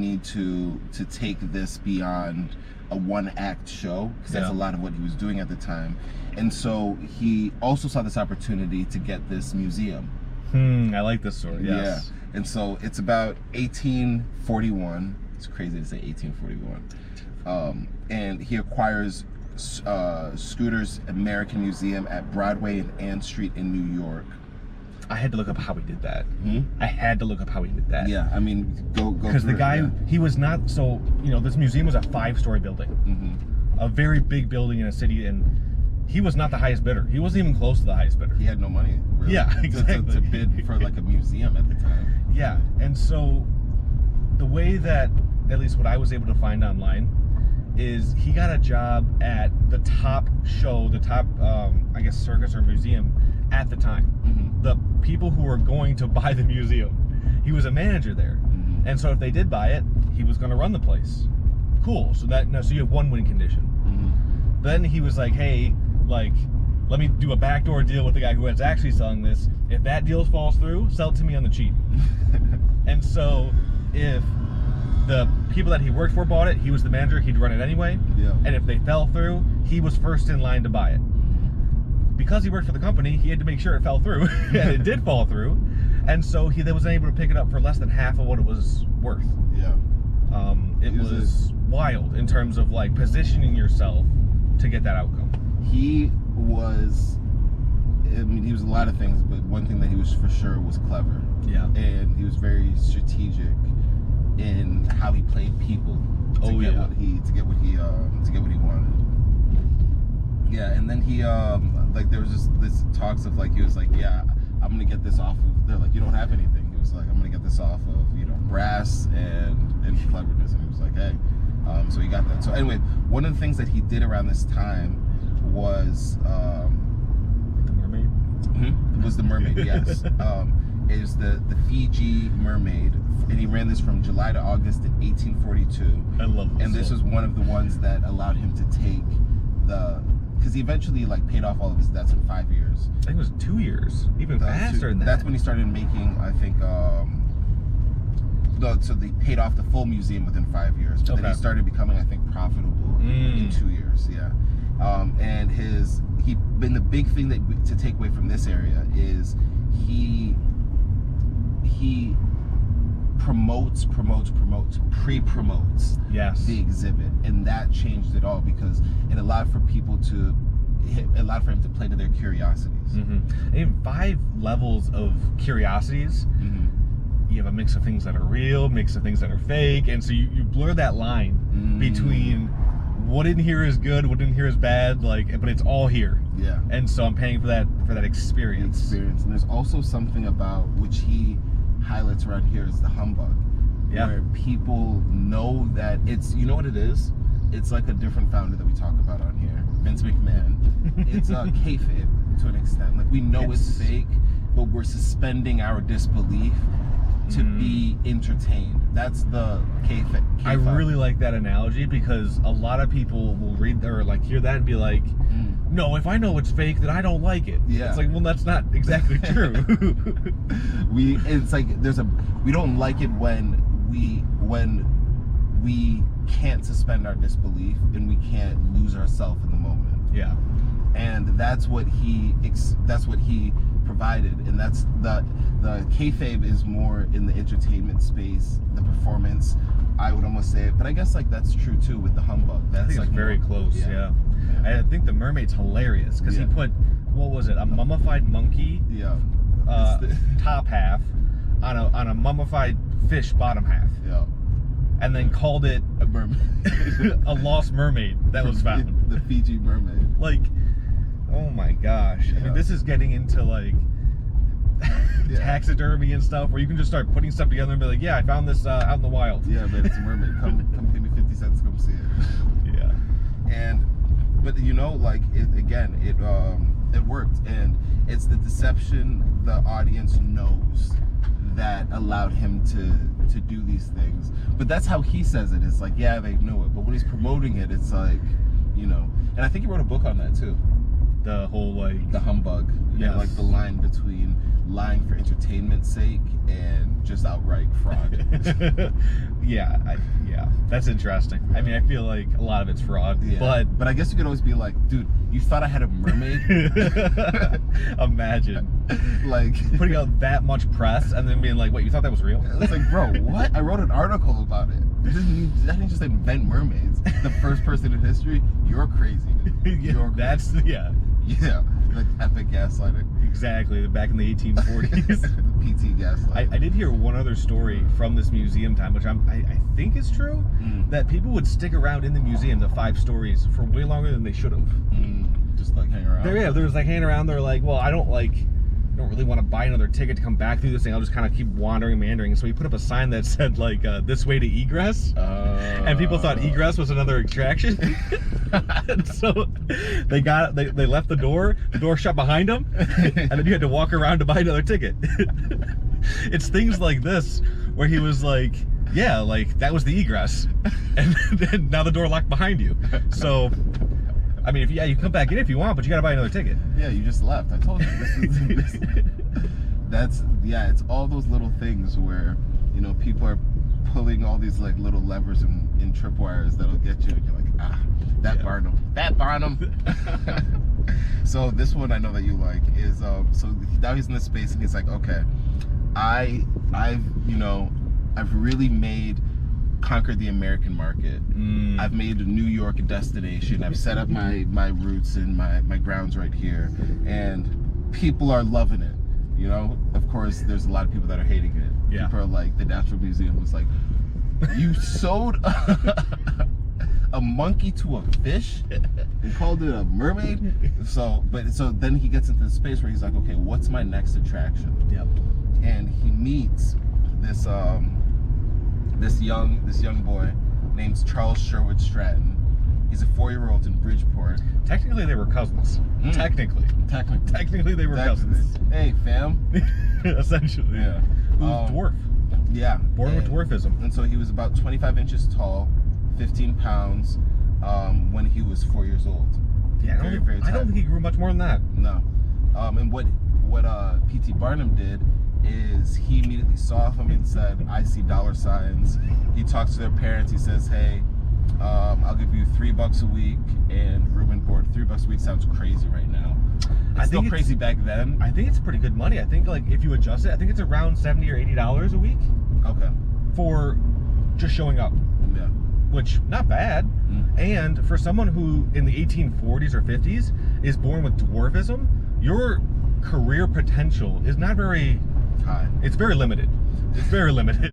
need to take this beyond a one-act show, because that's a lot of what he was doing at the time. And so he also saw this opportunity to get this museum. I like this story. Yes. Yeah. And so it's about 1841. It's crazy to say 1841. And he acquires Scooter's American Museum at Broadway and Ann Street in New York. I had to look up how he did that. I had to look up how he did that. Yeah, I mean, go. Because the guy, he was not, so, this museum was a 5-story building. A very big building in a city, and he was not the highest bidder. He wasn't even close to the highest bidder. He had no money, really, yeah, exactly. to bid for like a museum at the time. Yeah, and so the way that, at least what I was able to find online, is he got a job at the top show, the top, I guess, circus or museum at the time. The people who were going to buy the museum, he was a manager there. And so if they did buy it, he was going to run the place. Cool. So you have one win condition. Then he was like, hey, like, let me do a backdoor deal with the guy who is actually selling this. If that deal falls through, sell it to me on the cheap. And so if the people that he worked for bought it, he was the manager, he'd run it anyway. And if they fell through, he was first in line to buy it. Because he worked for the company, he had to make sure it fell through, and it did fall through. And so he was able to pick it up for less than half of what it was worth. It was wild in terms of like positioning yourself to get that outcome. He was a lot of things, but one thing that he was for sure was clever. And he was very strategic in how he played people to get what he wanted. Yeah, and then he like there was just this talks of like he was like, yeah, I'm gonna get this off of. They're like, you don't have anything. He was like, I'm gonna get this off of brass and cleverness. And he was like, hey, so he got that. So anyway, one of the things that he did around this time was the mermaid. Was the mermaid? Yes. Is the Fiji mermaid, and he ran this from July to August in 1842. I love this. And this was one of the ones that allowed him to take because he eventually like paid off all of his debts in 5 years. I think it was 2 years, even faster than that. That's when he started making, I think, so they paid off the full museum within 5 years. But then he started becoming, I think, profitable in 2 years. Yeah. And the big thing to take away from this area is he pre-promotes the exhibit, and that changed it all because it allowed for him to play to their curiosities. And 5 levels of curiosities. You have a mix of things that are real, mix of things that are fake, and so you blur that line between what in here is good, what in here is bad, but it's all here. Yeah. And so I'm paying for that experience. And there's also something about which he highlights around here is the humbug. Where people know that it's, you know what it is? It's like a different founder that we talk about on here, Vince McMahon. It's kayfabe to an extent. Like we know it's fake, but we're suspending our disbelief to be entertained. That's the kayfabe. I really like that analogy because a lot of people will read or like hear that and be like, no, if I know it's fake, then I don't like it. Yeah. It's like, well, that's not exactly true. We don't like it when we can't suspend our disbelief and we can't lose ourselves in the moment. Yeah. And that's what he provided, and that's the kayfabe is more in the entertainment space, the performance, I would almost say, but I guess like that's true too with the humbug. That's I think like it's very close. Yeah. I think the mermaid's hilarious because he put, what was it, a mummified monkey top half on a mummified fish bottom half. Yeah. And then called it a mermaid, a lost mermaid that was found. The Fiji mermaid. Like, oh my gosh! I mean, this is getting into like taxidermy and stuff, where you can just start putting stuff together and be like, "Yeah, I found this out in the wild." Yeah, man, it's a mermaid. Come pay me 50 cents to come see it. Yeah. But like it worked, and it's the deception the audience knows that allowed him to do these things. But that's how he says it. It's like, yeah, they knew it. But when he's promoting it, it's like, and I think he wrote a book on that too. The whole the humbug. Yeah, like the line between lying for entertainment's sake and just outright fraud. Yeah, yeah, that's interesting. I mean, I feel like a lot of it's fraud, but I guess you could always be like, dude, you thought I had a mermaid? Imagine, like putting out that much press and then being like, wait, you thought that was real? It's like, bro, what? I wrote an article about it. I didn't just invent mermaids. The first person in history. You're crazy, dude. You're crazy. Yeah, like epic gaslighting. Exactly, back in the 1840s. PT gaslighting. I did hear one other story from this museum time, which I think is true, that people would stick around in the museum, the 5 stories, for way longer than they should have. Just like hang around. There was like hanging around. They're like, well, I don't really want to buy another ticket to come back through this thing. I'll just kind of keep wandering and meandering. So he put up a sign that said like, this way to egress. And people thought egress was another attraction. And so they left the door shut behind them, and then you had to walk around to buy another ticket. It's things like this where he was like, yeah, like that was the egress, and then now the door locked behind you. So I mean, you come back in if you want, but you gotta buy another ticket. Yeah, you just left. I told you. It's all those little things where, you know, people are pulling all these like little levers in tripwires that'll get you, and you're like, that Barnum. So this one I know that you like is so now he's in this space and he's like, okay, I've really conquered the American market. I've made New York a destination. I've set up my roots and my grounds right here, and people are loving it. You know, of course, there's a lot of people that are hating it. Yeah. People are like, the Natural Museum was like, you sold a monkey to a fish and called it a mermaid. So then he gets into the space where he's like, okay, what's my next attraction? Yep. And he meets this young boy named Charles Sherwood Stratton. He's a 4-year-old in Bridgeport. Technically, they were cousins. Technically, they were cousins. Hey, fam. Essentially. Yeah. Who was dwarf? Yeah. Born with dwarfism. And so he was about 25 inches tall, 15 pounds, when he was 4 years old. Yeah, I don't think he grew much more than that. No. And what P.T. Barnum did is he immediately saw him and said, I see dollar signs. He talks to their parents. He says, hey, I'll give you $3 a week and room and board. $3 a week sounds crazy right now. It's still crazy back then. I think it's pretty good money. I think like if you adjust it, I think it's around $70 or $80 a week. Okay. For just showing up. Yeah. Which, not bad. And for someone who in the 1840s or 50s is born with dwarfism, your career potential is not very high. It's very limited. It's very limited.